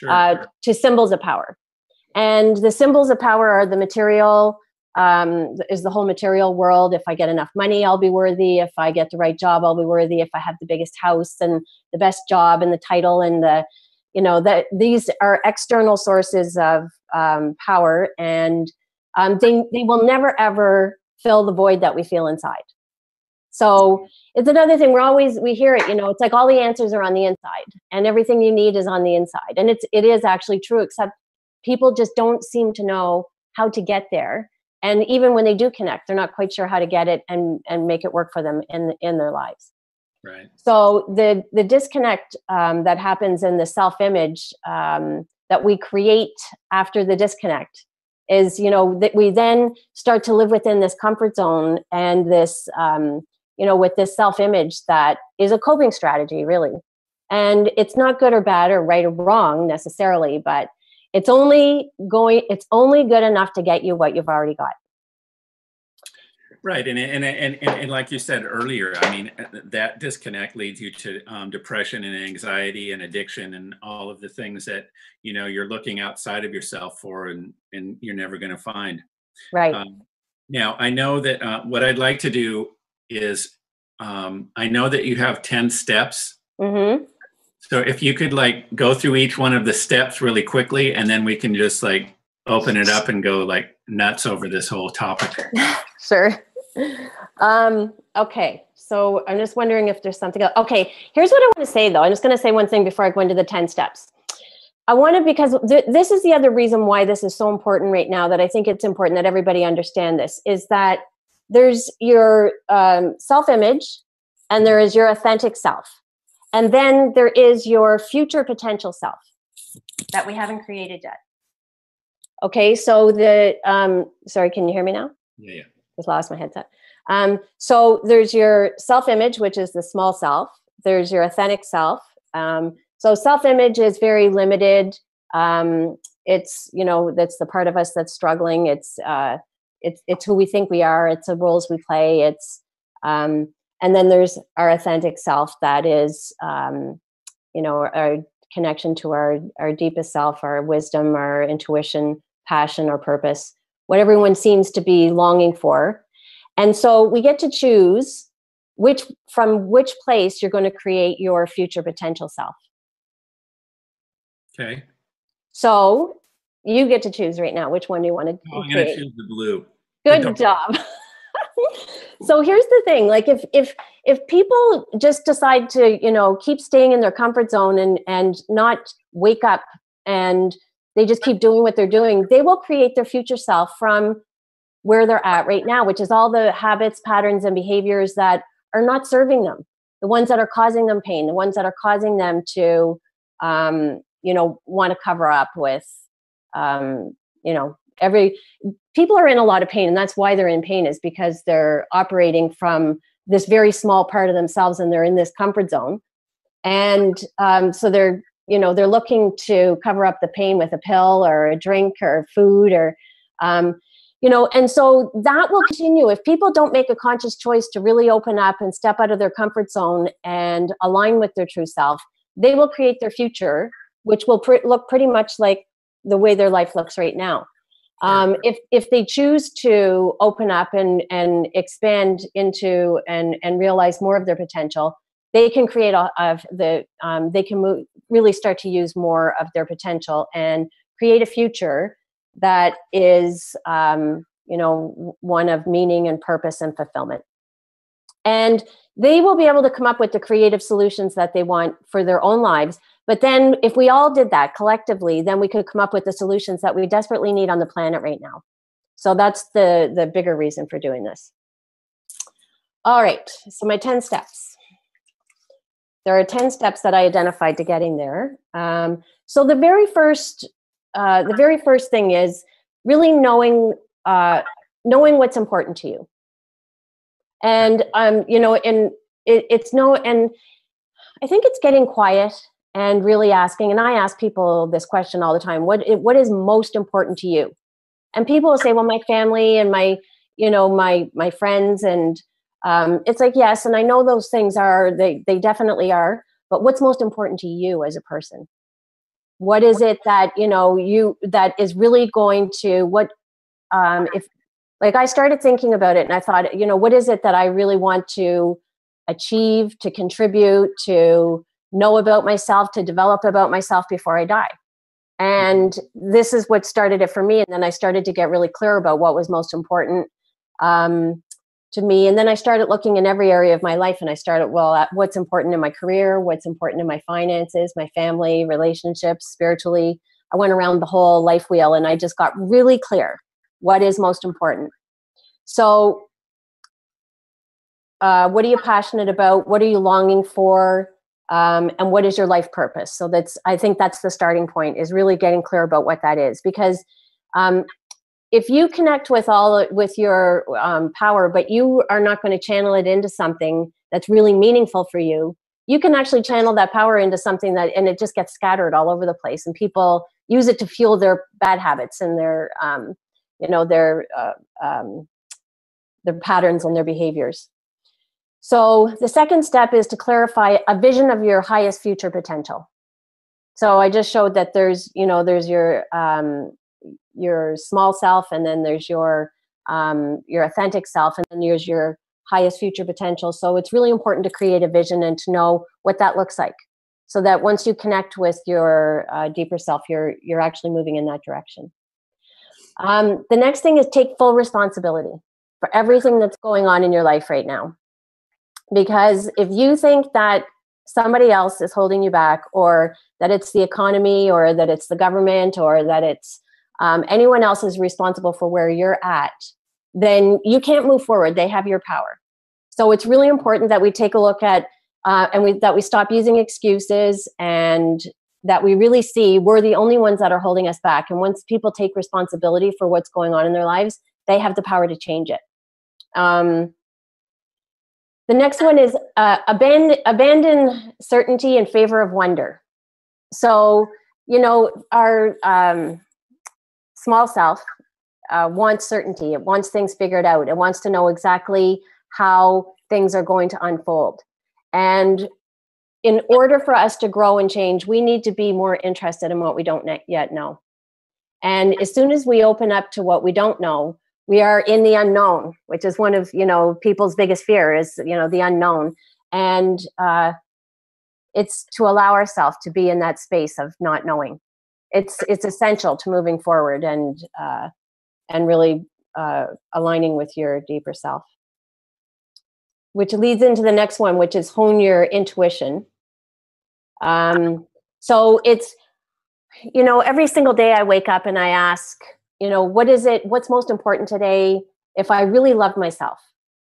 to symbols of power. And the symbols of power are the material, is the whole material world. If I get enough money, I'll be worthy. If I get the right job, I'll be worthy. If I have the biggest house and the best job and the title and the, that these are external sources of power, and they will never ever fill the void that we feel inside. So it's another thing we hear it, it's like all the answers are on the inside and everything you need is on the inside. And it is actually true, except people just don't seem to know how to get there. And even when they do connect, they're not quite sure how to get it and make it work for them in their lives. Right. So the disconnect that happens in the self-image that we create after the disconnect is, that we then start to live within this comfort zone and this, with this self-image that is a coping strategy, really. And it's not good or bad or right or wrong necessarily, but it's only good enough to get you what you've already got. Right, and like you said earlier, I mean, that disconnect leads you to depression and anxiety and addiction and all of the things that you're looking outside of yourself for, and you're never going to find. Right. Now, I know that what I'd like to do is, I know that you have 10 steps. Mm-hmm. So if you could go through each one of the steps really quickly, and then we can just open it up and go nuts over this whole topic. Sure. Okay. So I'm just wondering if there's something else. Okay. Here's what I want to say though. I'm just going to say one thing before I go into the 10 steps. I want to, because this is the other reason why this is so important right now, that I think it's important that everybody understand this, is that there's your self-image and there is your authentic self. And then there is your future potential self that we haven't created yet. Okay, so sorry, can you hear me now? Yeah. Just lost my headset. So there's your self-image, which is the small self. There's your authentic self. So self-image is very limited. It's, that's the part of us that's struggling. It's who we think we are. It's the roles we play. It's, and then there's our authentic self that is, our connection to our deepest self, our wisdom, our intuition, passion, or purpose, what everyone seems to be longing for. And so we get to choose from which place you're going to create your future potential self. Okay. So you get to choose right now which one you want to create. I'm going to choose the blue. Good job. So here's the thing, if people just decide to, keep staying in their comfort zone and not wake up, and they just keep doing what they're doing, they will create their future self from where they're at right now, which is all the habits, patterns, and behaviors that are not serving them, the ones that are causing them pain, the ones that are causing them to, want to cover up with, people are in a lot of pain, and that's why they're in pain, is because they're operating from this very small part of themselves, and they're in this comfort zone. And so they're looking to cover up the pain with a pill or a drink or food or, and so that will continue. If people don't make a conscious choice to really open up and step out of their comfort zone and align with their true self, they will create their future, which will look pretty much like the way their life looks right now. If they choose to open up and expand into and realize more of their potential, they can create really start to use more of their potential and create a future that is, one of meaning and purpose and fulfillment. And they will be able to come up with the creative solutions that they want for their own lives. But then if we all did that collectively, then we could come up with the solutions that we desperately need on the planet right now. So that's the bigger reason for doing this. All right, so my 10 steps. There are 10 steps that I identified to getting there. So the very first thing is really knowing what's important to you. And and I think it's getting quiet and really asking, and I ask people this question all the time, what is most important to you? And people will say, well, my family and my friends, and it's like, yes, and I know those things they definitely are, but what's most important to you as a person? What is it that, that is really going to, if, like, I started thinking about it and I thought, what is it that I really want to achieve, to contribute, to know about myself, to develop about myself before I die? And this is what started it for me. And then I started to get really clear about what was most important to me. And then I started looking in every area of my life, and I started, what's important in my career, what's important in my finances, my family, relationships, spiritually. I went around the whole life wheel, and I just got really clear what is most important. So what are you passionate about? What are you longing for? And what is your life purpose? So I think that's the starting point, is really getting clear about what that is. Because if you connect with your power, but you are not going to channel it into something that's really meaningful for you, you can actually channel that power into something and it just gets scattered all over the place. And people use it to fuel their bad habits and their patterns and their behaviors. So the second step is to clarify a vision of your highest future potential. So I just showed that there's your small self, and then there's your authentic self, and then there's your highest future potential. So it's really important to create a vision and to know what that looks like, so that once you connect with your deeper self, you're actually moving in that direction. The next thing is take full responsibility for everything that's going on in your life right now. Because if you think that somebody else is holding you back, or that it's the economy, or that it's the government, or that it's anyone else is responsible for where you're at, then you can't move forward. They have your power. So it's really important that we take a look at that we stop using excuses, and that we really see we're the only ones that are holding us back. And once people take responsibility for what's going on in their lives, they have the power to change it. The next one is abandon certainty in favor of wonder. So, our small self wants certainty. It wants things figured out. It wants to know exactly how things are going to unfold. And in order for us to grow and change, we need to be more interested in what we don't yet know. And as soon as we open up to what we don't know, we are in the unknown, which is one of, people's biggest fear is, the unknown. And it's to allow ourselves to be in that space of not knowing. It's essential to moving forward and really aligning with your deeper self. Which leads into the next one, which is hone your intuition. So it's, every single day I wake up and I ask, what's most important today? If I really love myself,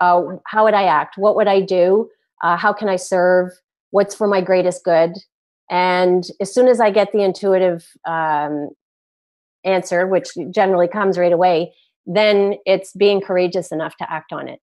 how would I act? What would I do? How can I serve? What's for my greatest good? And as soon as I get the intuitive answer, which generally comes right away, then it's being courageous enough to act on it.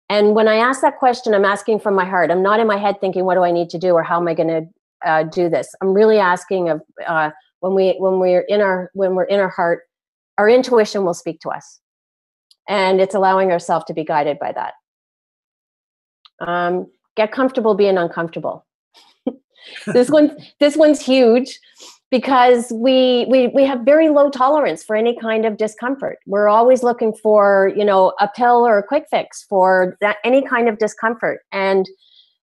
And when I ask that question, I'm asking from my heart. I'm not in my head thinking, what do I need to do, or how am I going to do this? I'm really asking of when we're in our heart, our intuition will speak to us, and it's allowing ourselves to be guided by that. Get comfortable being uncomfortable. This one's huge, because we have very low tolerance for any kind of discomfort. We're always looking for, a pill or a quick fix for any kind of discomfort. And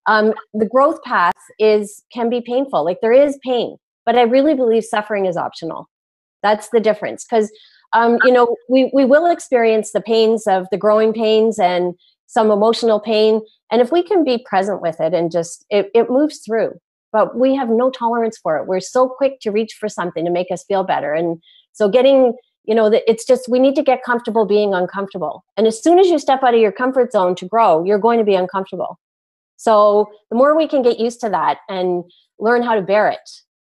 the growth path can be painful. Like, there is pain, but I really believe suffering is optional. That's the difference. Because, we will experience the pains of the growing pains and some emotional pain. And if we can be present with it and just, it moves through. But we have no tolerance for it. We're so quick to reach for something to make us feel better. And so getting, it's just, we need to get comfortable being uncomfortable. And as soon as you step out of your comfort zone to grow, you're going to be uncomfortable. So the more we can get used to that and learn how to bear it,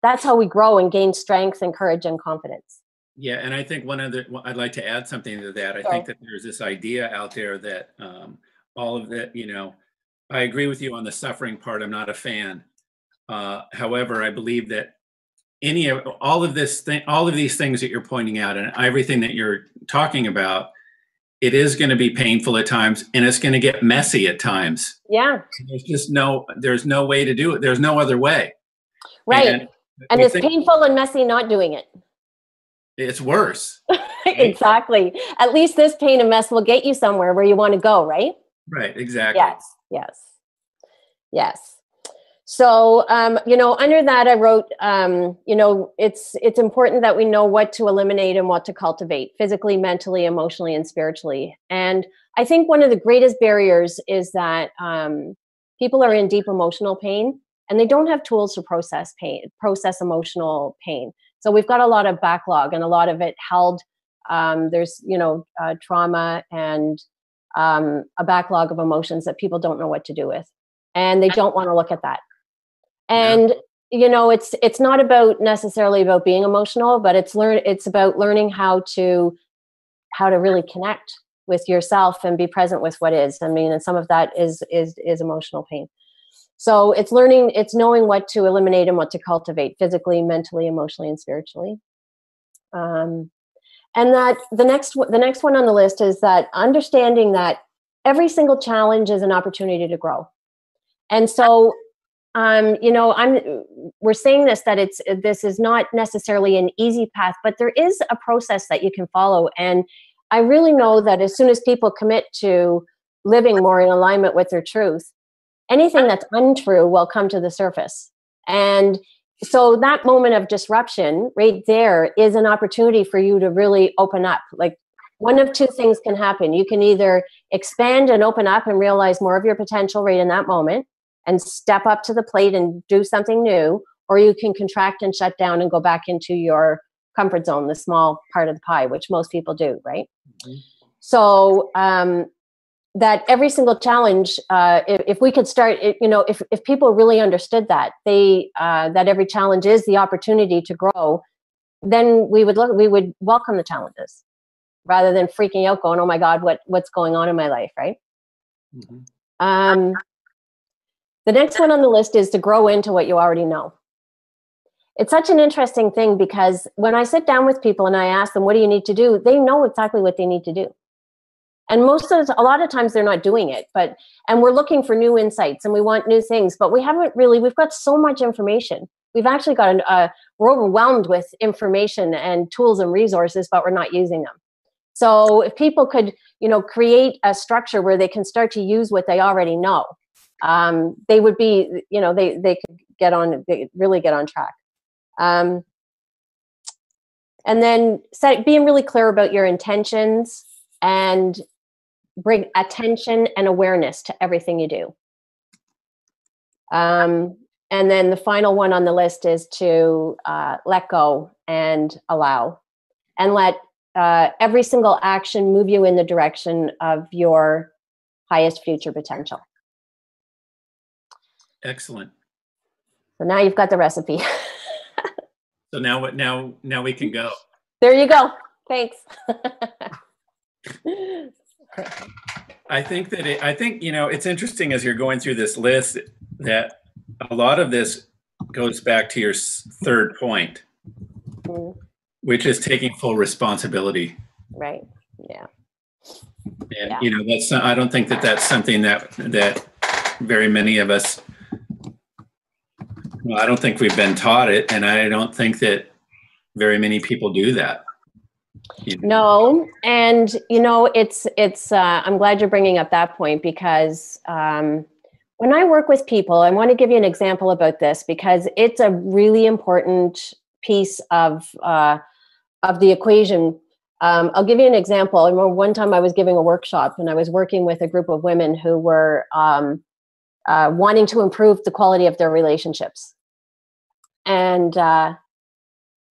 that's how we grow and gain strength and courage and confidence. Yeah, and I think I'd like to add something to that. I think that there's this idea out there that all of that, I agree with you on the suffering part. I'm not a fan. However, I believe that all of these things that you're pointing out and everything that you're talking about, it is going to be painful at times, and it's going to get messy at times. Yeah. There's no way to do it. There's no other way. Right. And We it's think painful and messy not doing it. it's worse. Right? Exactly. At least this pain and mess will get you somewhere where you want to go, right? Right, exactly. Yes, yes, yes. So, under that, I wrote, it's important that we know what to eliminate and what to cultivate physically, mentally, emotionally, and spiritually. And I think one of the greatest barriers is that people are in deep emotional pain and they don't have tools to process emotional pain. So we've got a lot of backlog and a lot of it held. There's, trauma and a backlog of emotions that people don't know what to do with. And they don't want to look at that. And it's not about necessarily about being emotional, but it's about learning how to really connect with yourself and be present with what is. I mean, and some of that is emotional pain. So it's knowing what to eliminate and what to cultivate physically, mentally, emotionally, and spiritually. And that the next one on the list is that understanding that every single challenge is an opportunity to grow. And so we're saying that this is not necessarily an easy path, but there is a process that you can follow. And I really know that as soon as people commit to living more in alignment with their truth, anything that's untrue will come to the surface. And so that moment of disruption right there is an opportunity for you to really open up. Like, one of two things can happen. You can either expand and open up and realize more of your potential right in that moment, and step up to the plate and do something new, or you can contract and shut down and go back into your comfort zone, the small part of the pie, which most people do, right? Mm-hmm. So that every single challenge, if we could start, if people really understood that, that every challenge is the opportunity to grow, then we would welcome the challenges rather than freaking out, going, "Oh my God, what's going on in my life," right? Mm-hmm. The next one on the list is to grow into what you already know. It's such an interesting thing because when I sit down with people and I ask them, "What do you need to do?" they know exactly what they need to do. And a lot of times they're not doing it, and we're looking for new insights and we want new things, but we've got so much information. We've actually we're overwhelmed with information and tools and resources, but we're not using them. So if people could, create a structure where they can start to use what they already know, they would be, they could really get on track. And then being really clear about your intentions and bring attention and awareness to everything you do. And then the final one on the list is to let go and allow, and let every single action move you in the direction of your highest future potential. Excellent. So now you've got the recipe. So now we can go. There you go. Thanks. I think it's interesting as you're going through this list that a lot of this goes back to your third point, which is taking full responsibility. Right. Yeah. And I don't think that's something that very many of us. Well, I don't think we've been taught it, and I don't think that very many people do that. No, and it's. I'm glad you're bringing up that point because when I work with people, I want to give you an example about this because it's a really important piece of the equation. I'll give you an example. I remember one time I was giving a workshop and I was working with a group of women who were wanting to improve the quality of their relationships. And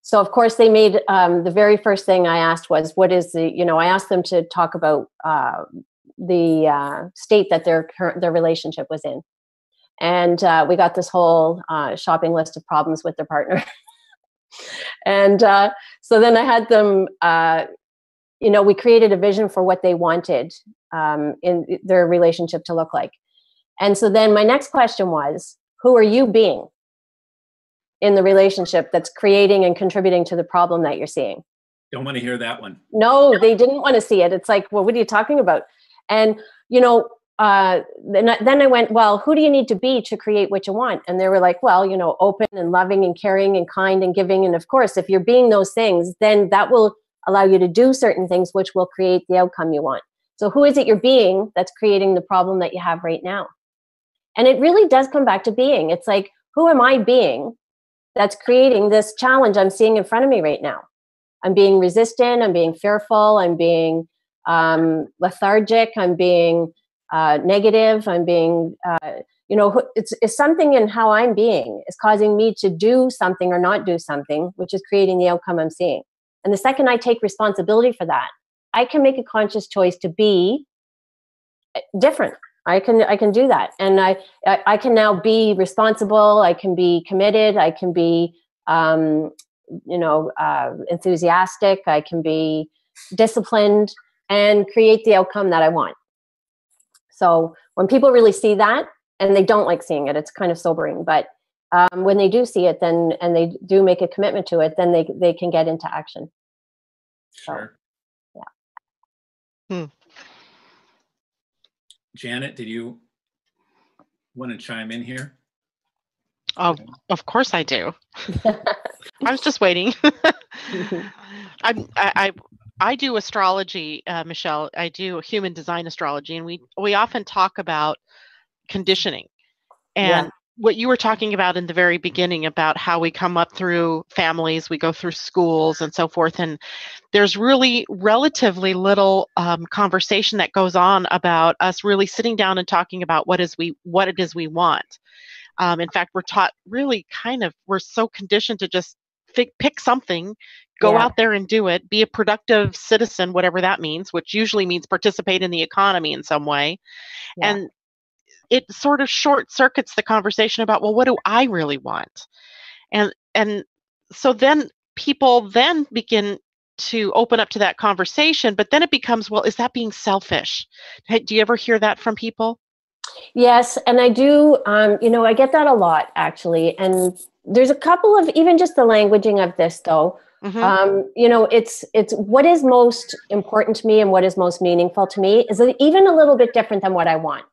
so, of course, they made the very first thing I asked was, what is I asked them to talk about the state that their relationship was in. And we got this whole shopping list of problems with their partner. And so then I had them, we created a vision for what they wanted in their relationship to look like. And so then my next question was, who are you being in the relationship that's creating and contributing to the problem that you're seeing? Don't want to hear that one. No, they didn't want to see it. It's like, well, what are you talking about? And, then I went, well, who do you need to be to create what you want? And they were like, well, you know, open and loving and caring and kind and giving. And of course, if you're being those things, then that will allow you to do certain things, which will create the outcome you want. So who is it you're being that's creating the problem that you have right now? And it really does come back to being. It's like, who am I being that's creating this challenge I'm seeing in front of me right now? I'm being resistant. I'm being fearful. I'm being lethargic. I'm being negative. I'm being, it's something in how I'm being is causing me to do something or not do something, which is creating the outcome I'm seeing. And the second I take responsibility for that, I can make a conscious choice to be different. I can do that. And I can now be responsible. I can be committed. I can be, enthusiastic. I can be disciplined and create the outcome that I want. So when people really see that, and they don't like seeing it, it's kind of sobering, but when they do see it, then, and they do make a commitment to it, then they can get into action. Sure. So, yeah. Janet, did you want to chime in here? Oh, of course I do. I was just waiting. I do astrology, Michelle. I do human design astrology, and we often talk about conditioning. And what you were talking about in the very beginning about how we come up through families, we go through schools and so forth, and there's really relatively little conversation that goes on about us really sitting down and talking about what it is we want. In fact, we're taught really we're so conditioned to just pick something, go out there and do it, be a productive citizen, whatever that means, which usually means participate in the economy in some way. Yeah. And it sort of short circuits the conversation about, well, what do I really want? And so then people then begin to open up to that conversation, but then it becomes, well, is that being selfish? Do you ever hear that from people? Yes, and I do, I get that a lot, actually. And there's a couple of, even just the languaging of this, though, it's what is most important to me and what is most meaningful to me is even a little bit different than what I want.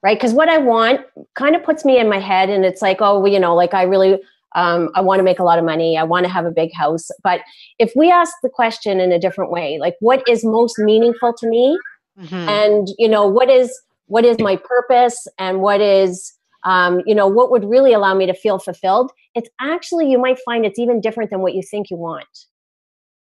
Right? Because what I want kind of puts me in my head, and it's like, oh, like I really, I want to make a lot of money. I want to have a big house. But if we ask the question in a different way, like what is most meaningful to me, and what is my purpose, and what is, what would really allow me to feel fulfilled? It's actually, you might find it's even different than what you think you want.